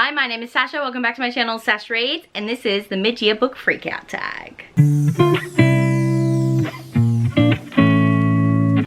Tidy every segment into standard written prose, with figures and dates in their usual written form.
Hi, my name is Sasha. Welcome back to my channel, Sash Reads, and this is the mid-year book freakout tag.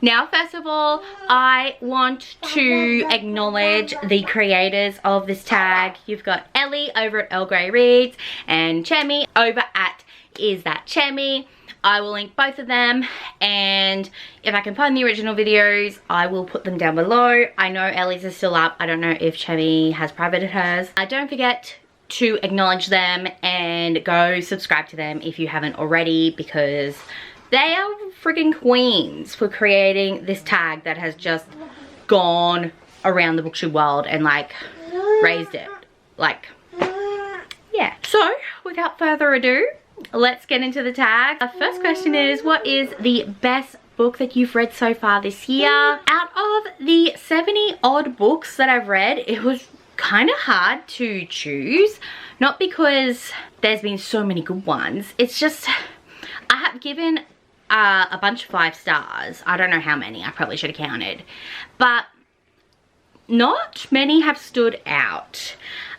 Now, first of all, I want to acknowledge the creators of this tag. You've got Ellie over at Earl Grey Reads and Chemi over at Is That Chemi. I will link both of them, and if I can find the original videos, I will put them down below. I know Ellie's is still up. I don't know if Chemi has privated hers. Don't forget to acknowledge them and go subscribe to them if you haven't already, because they are freaking queens for creating this tag that has just gone around the booktube world and like raised it. Like, yeah. So without further ado, let's get into the tag. The first question is, what is the best book that you've read so far this year? Out of the 70 odd books that I've read, it was kind of hard to choose. Not because there's been so many good ones. It's just, I have given a bunch of 5 stars. I don't know how many. I probably should have counted. But not many have stood out.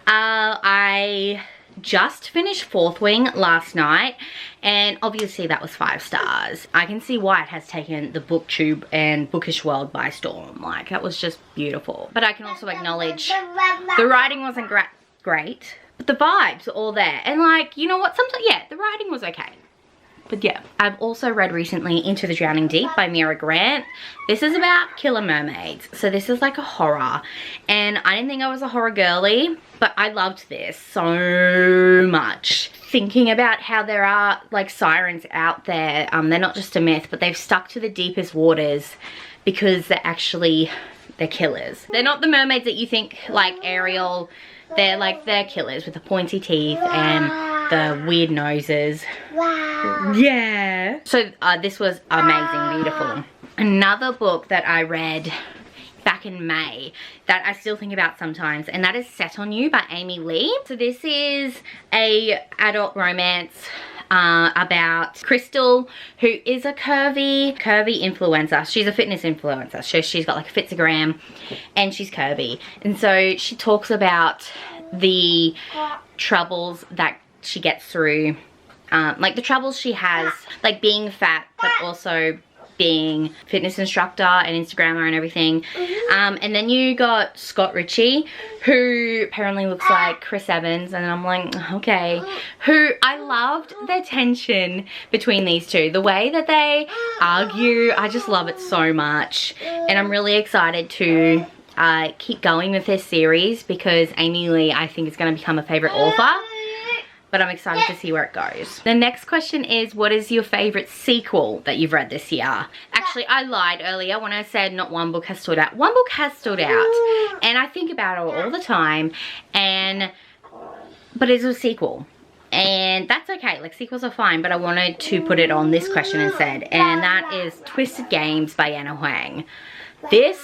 I just finished Fourth Wing last night, and obviously that was 5 stars. I can see why it has taken the booktube and bookish world by storm. Like, that was just beautiful. But I can also acknowledge the writing wasn't great, but the vibes were all there. And like, you know what, sometimes, yeah, the writing was okay. But yeah, I've also read recently Into the Drowning Deep by Mira Grant. This is about killer mermaids. So this is like a horror. And I didn't think I was a horror girly, but I loved this so much. Thinking about how there are like sirens out there. They're not just a myth, but they've stuck to the deepest waters because they're killers. They're not the mermaids that you think, like Ariel. They're killers with the pointy teeth and the weird noses. Wow. Yeah. So this was amazing, beautiful. Another book that I read back in May that I still think about sometimes, and that is Set on You by Amy Lee. So this is a adult romance about Crystal, who is a curvy influencer. She's a fitness influencer. So she's got like a Fitstagram and she's curvy. And so she talks about the troubles that she gets through, like the troubles she has, like being fat, but also being fitness instructor and Instagrammer and everything. And then you got Scott Ritchie, who apparently looks like Chris Evans, and I'm like, okay. Who, I loved the tension between these two. The way that they argue, I just love it so much. And I'm really excited to keep going with this series, because Amy Lee, I think, is going to become a favorite author. But I'm excited to see where it goes. The next question is, what is your favorite sequel that you've read this year? Actually, I lied earlier when I said not one book has stood out. One book has stood out, and I think about it all the time, but it's a sequel. And that's okay, like sequels are fine, but I wanted to put it on this question instead, and that is Twisted Games by Anna Huang. This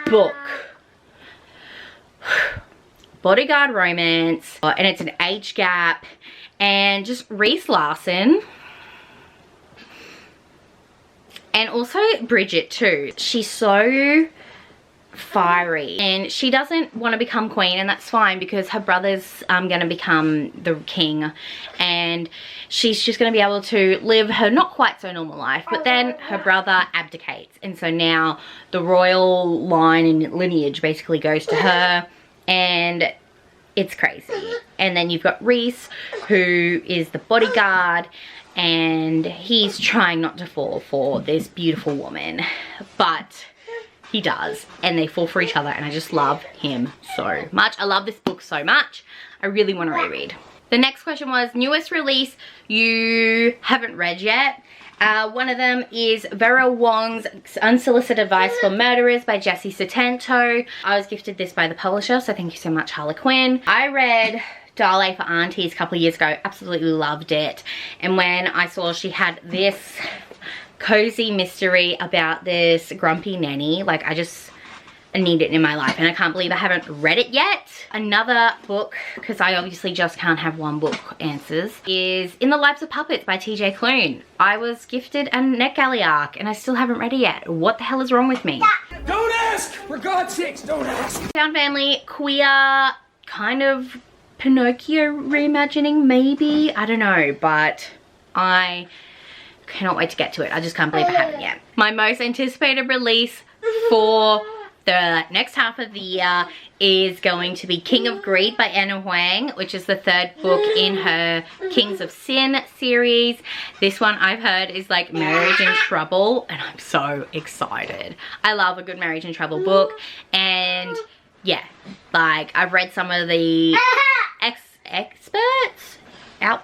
book, bodyguard romance, and it's an age gap, and just Reese Larson, and also Bridget too. She's so fiery, and she doesn't want to become queen, and that's fine, because her brother's gonna become the king, and she's just gonna be able to live her not quite so normal life. But then her brother abdicates, and so now the royal line and lineage basically goes to her, and it's crazy. And then you've got Reese, who is the bodyguard, and he's trying not to fall for this beautiful woman, but he does, and they fall for each other, and I just love him so much. I love this book so much. I really want to reread. The next question was, newest release you haven't read yet. One of them is Vera Wong's Unsolicited Advice for Murderers by Jessie Sutanto. I was gifted this by the publisher, so thank you so much, Harlequin. I read Dale for Aunties a couple of years ago, absolutely loved it. And when I saw she had this cozy mystery about this grumpy nanny, like I need it in my life, and I can't believe I haven't read it yet. Another book, because I obviously just can't have one book answers, is In the Lives of Puppets by TJ Klune. I was gifted a NetGalley arc, and I still haven't read it yet. What the hell is wrong with me? Don't ask! For God's sakes, don't ask! Found family, queer kind of Pinocchio reimagining, maybe, I don't know, but I cannot wait to get to it. I just can't believe I haven't yet. My most anticipated release for the next half of the year is going to be King of Greed by Anna Huang, which is the 3rd book in her Kings of Sin series. This one I've heard is like marriage and trouble, and I'm so excited. I love a good marriage and trouble book, and yeah, like I've read some of the experts out,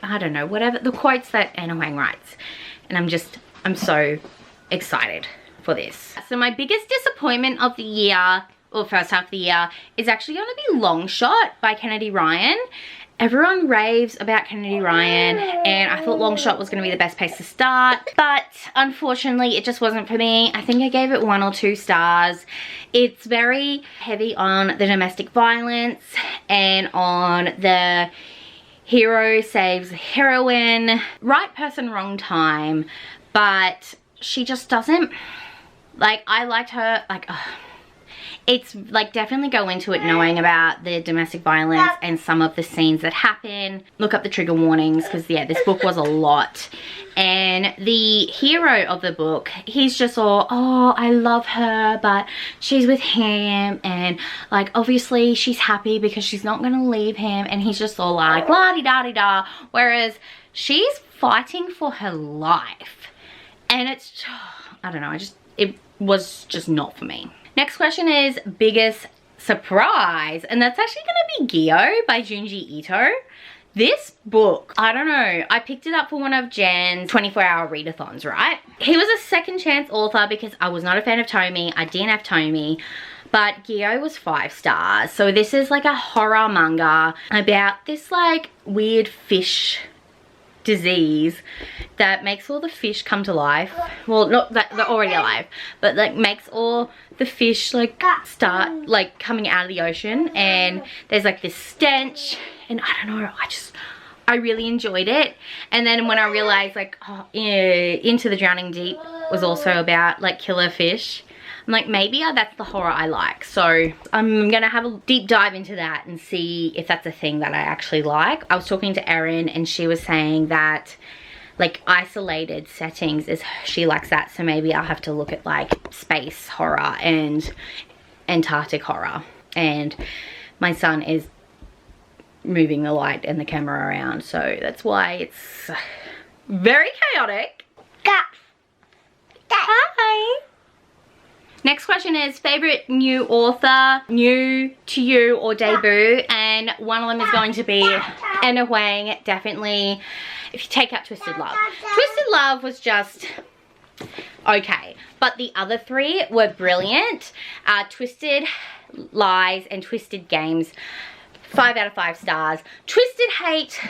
I don't know, whatever, the quotes that Anna Huang writes, and I'm so excited for this. So my biggest disappointment of the year, or first half of the year, is actually going to be Long Shot by Kennedy Ryan. Everyone raves about Kennedy Ryan, and I thought Long Shot was going to be the best place to start, but unfortunately it just wasn't for me. I think I gave it 1 or 2 stars. It's very heavy on the domestic violence and on the hero saves heroine. Right person, wrong time, but she just doesn't, like, I liked her, like, it's like definitely go into it knowing about the domestic violence and some of the scenes that happen. Look up the trigger warnings, because yeah, this book was a lot. And the hero of the book, he's just all, oh, I love her, but she's with him, and like obviously she's happy because she's not gonna leave him, and he's just all like la-di-da-di-da, whereas she's fighting for her life. And it's, I don't know, it was just not for me. Next question is biggest surprise, and that's actually gonna be Gyo by Junji Ito. This book, I don't know, I picked it up for one of Jan's 24-hour readathons, right? He was a second chance author because I was not a fan of Tomi, I didn't have Tomi, but Gyo was 5 stars. So this is like a horror manga about this like weird fish disease that makes all the fish come to life. Well, not that they're already alive, but like makes all the fish like start like coming out of the ocean, and there's like this stench, and I don't know, I really enjoyed it. And then when I realized like Into the Drowning Deep was also about like killer fish, I'm like, maybe that's the horror I like. So I'm gonna have a deep dive into that and see if that's a thing that I actually like. I was talking to Erin, and she was saying that like isolated settings is, she likes that, so maybe I'll have to look at like space horror and Antarctic horror. And my son is moving the light and the camera around, so that's why it's very chaotic. Hi. Next question is favorite new author, new to you or debut, and one of them is going to be Anna Huang, definitely, if you take out Twisted Love. Twisted Love was just okay, but the other 3 were brilliant. Twisted Lies and Twisted Games, 5 out of 5 stars. Twisted Hate,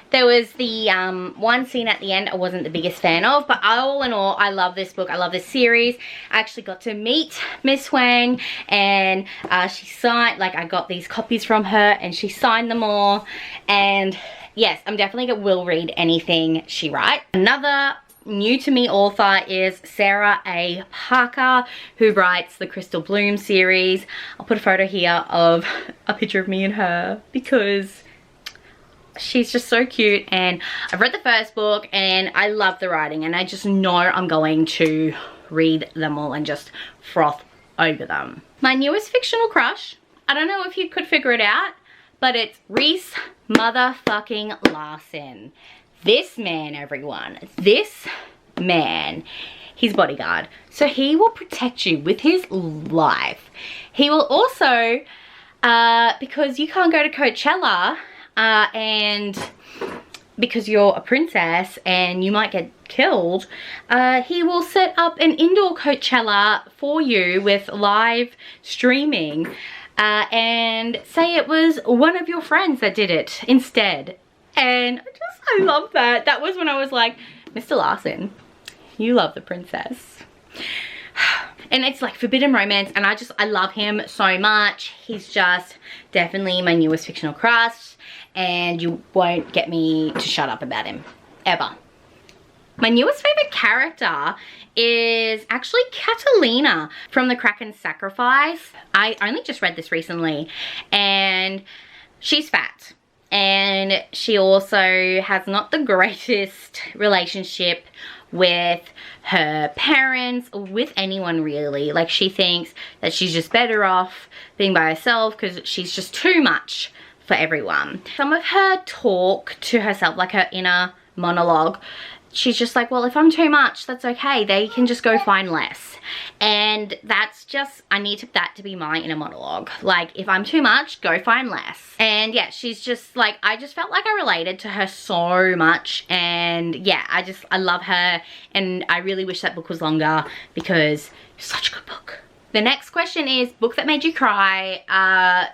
there was the one scene at the end I wasn't the biggest fan of, but all in all, I love this book. I love this series. I actually got to meet Miss Huang, and she signed, like I got these copies from her, and she signed them all. And yes, I'm definitely will read anything she writes. Another new to me author is Sarah A. Parker, who writes the Crystal Bloom series. I'll put a photo here of a picture of me and her because she's just so cute, and I've read the first book and I love the writing, and I just know I'm going to read them all and just froth over them. My newest fictional crush, I don't know if you could figure it out, but it's Reese motherfucking Larson. This man, everyone, this man, he's bodyguard, so he will protect you with his life. He will also, because you can't go to Coachella, and because you're a princess and you might get killed, he will set up an indoor Coachella for you with live streaming, and say it was one of your friends that did it instead. And I love that. That was when I was like, Mr. Larson, you love the princess. And it's like forbidden romance, and I love him so much. He's just definitely my newest fictional crush, and you won't get me to shut up about him, ever. My newest favorite character is actually Catalina from The Kraken Sacrifice. I only just read this recently, and she's fat. And she also has not the greatest relationship with her parents or with anyone really. Like, she thinks that she's just better off being by herself because she's just too much for everyone. Some of her talk to herself, like her inner monologue, she's just like, well, if I'm too much, that's okay. They can just go find less. And that's just, I need that to be my inner monologue. Like, if I'm too much, go find less. And yeah, she's just like, I just felt like I related to her so much. And yeah, I love her. And I really wish that book was longer because it's such a good book. The next question is, book that made you cry.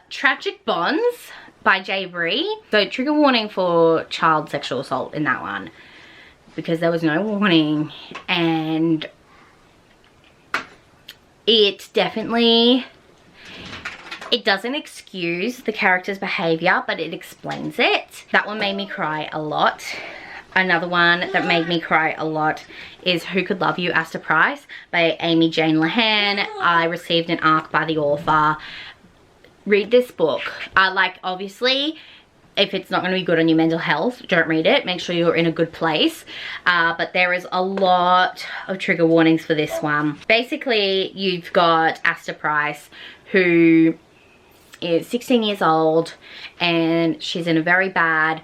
Tragic Bonds by J. Bree. So trigger warning for child sexual assault in that one, because there was no warning, and it definitely, it doesn't excuse the character's behavior, but it explains it. That one made me cry a lot. Another one that made me cry a lot is Who Could Love You, Asta Price by Amy Jane Lahan. I received an ARC by the author. Read this book. Like, obviously, if it's not going to be good on your mental health, don't read it. Make sure you're in a good place. But there is a lot of trigger warnings for this one. Basically, you've got Asta Price, who is 16 years old, and she's in a very bad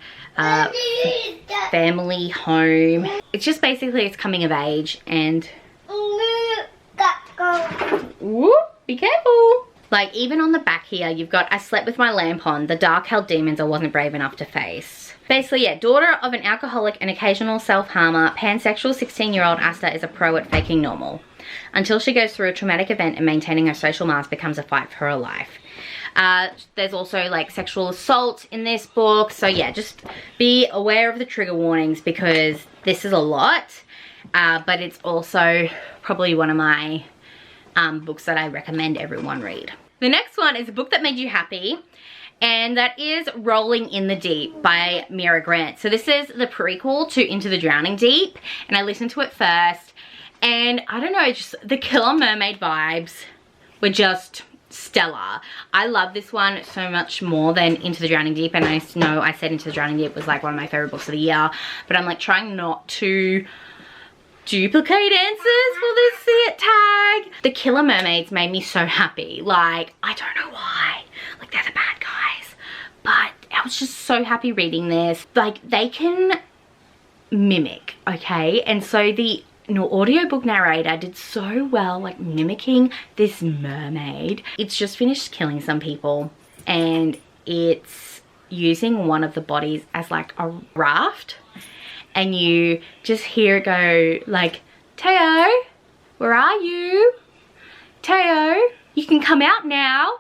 family home. It's just basically, it's coming of age, and whoop, be careful. Like, even on the back here, you've got, I slept with my lamp on, the dark-held demons I wasn't brave enough to face. Basically, yeah, daughter of an alcoholic and occasional self-harmer, pansexual 16-year-old Asta is a pro at faking normal, until she goes through a traumatic event and maintaining her social mask becomes a fight for her life. There's also, like, sexual assault in this book, so yeah, just be aware of the trigger warnings, because this is a lot, but it's also probably one of my books that I recommend everyone read. The next one is a book that made you happy, and that is Rolling in the Deep by Mira Grant. So this is the prequel to Into the Drowning Deep, and I listened to it first, and I don't know, just the Killer Mermaid vibes were just stellar. I love this one so much more than Into the Drowning Deep, and I know I said Into the Drowning Deep was like one of my favorite books of the year, but I'm like trying not to duplicate answers for this tag. The Killer Mermaids made me so happy. Like, I don't know why. Like, they're the bad guys, but I was just so happy reading this. Like, they can mimic, okay? And so the audiobook narrator did so well, like, mimicking this mermaid. It's just finished killing some people, and it's using one of the bodies as like a raft. And you just hear it go like, Teo, where are you? Teo, you can come out now.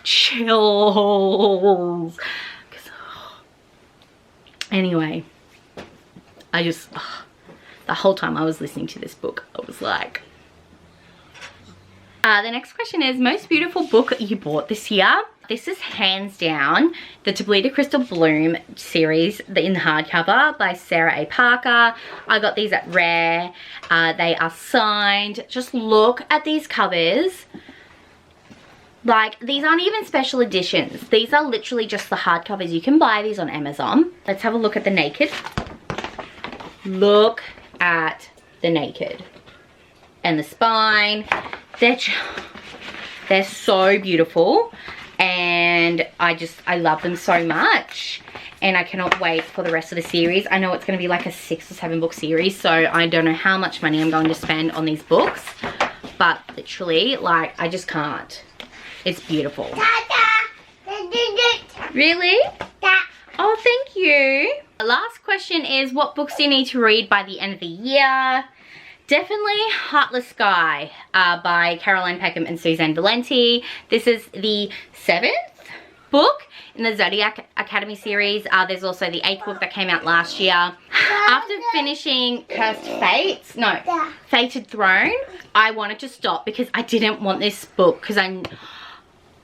Chills. Anyway, I just, the whole time I was listening to this book, I was like. The next question is, most beautiful book you bought this year? This is hands down the Tablita Crystal Bloom series in the hardcover by Sarah A. Parker. I got these at Rare. They are signed. Just look at these covers. Like, these aren't even special editions. These are literally just the hardcovers. You can buy these on Amazon. Let's have a look at the naked. Look at the naked. And the spine. They're so beautiful. And I love them so much, and I cannot wait for the rest of the series. I know it's going to be like a 6 or 7 book series, so I don't know how much money I'm going to spend on these books, but literally, like, I just can't. It's beautiful. Really? Oh, thank you. The last question is, what books do you need to read by the end of the year? Definitely Heartless Sky by Caroline Peckham and Suzanne Valenti. This is the 7th book in the Zodiac Academy series. There's also the 8th book that came out last year. After finishing Fated Throne, I wanted to stop because I didn't want this book, because I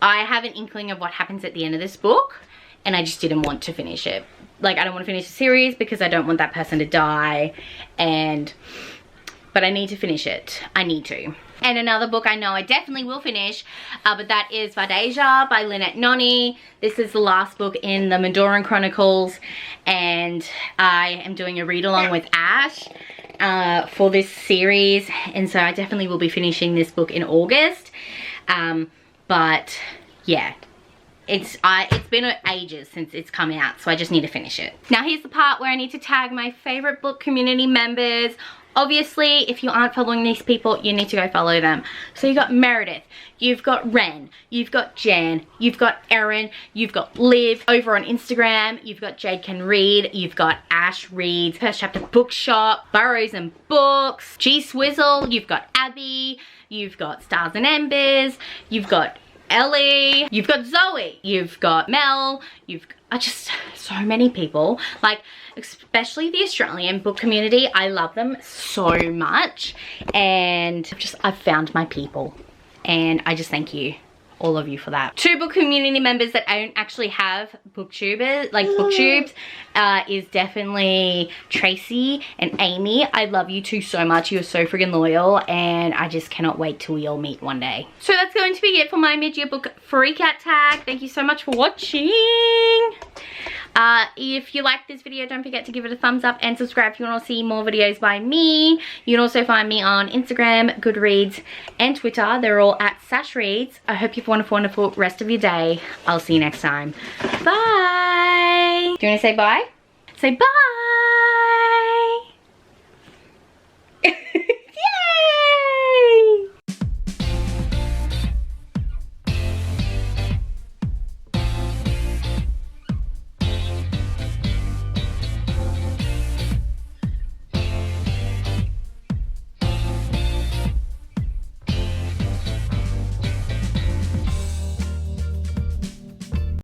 have an inkling of what happens at the end of this book, and I just didn't want to finish it. Like, I don't want to finish the series because I don't want that person to die, but I need to finish it. I need to. And another book I know I definitely will finish, but that is Vardasia by Lynette Noni. This is the last book in the Mandoran Chronicles, and I am doing a read along with Ash for this series, and so I definitely will be finishing this book in August. But yeah, it's been ages since it's come out, so I just need to finish it. Now here's the part where I need to tag my favorite book community members. Obviously, if you aren't following these people, you need to go follow them. So you got Meredith, you've got Ren, you've got Jan, you've got Erin, you've got Liv over on Instagram, you've got Jade Can Read, you've got Ash Reads, First Chapter Bookshop, Burrows and Books, G Swizzle, you've got Abby, you've got Stars and Embers, you've got Ellie, you've got Zoe, you've got Mel, you've got just so many people. Like, especially the Australian book community, I love them so much, and I've found my people, and I just thank you, all of you, for that. Two book community members that I don't actually have booktubers, like booktubes, is definitely Tracy and Amy. I love you two so much. You're so friggin' loyal, and I just cannot wait till we all meet one day. So that's going to be it for my mid-year book freak-out tag. Thank you so much for watching. If you like this video, don't forget to give it a thumbs up and subscribe if you want to see more videos by me. You can also find me on Instagram, Goodreads, and Twitter. They're all at sashreads. I hope you have a wonderful, wonderful rest of your day. I'll see you next time. Bye. Do you want to say bye? Say bye.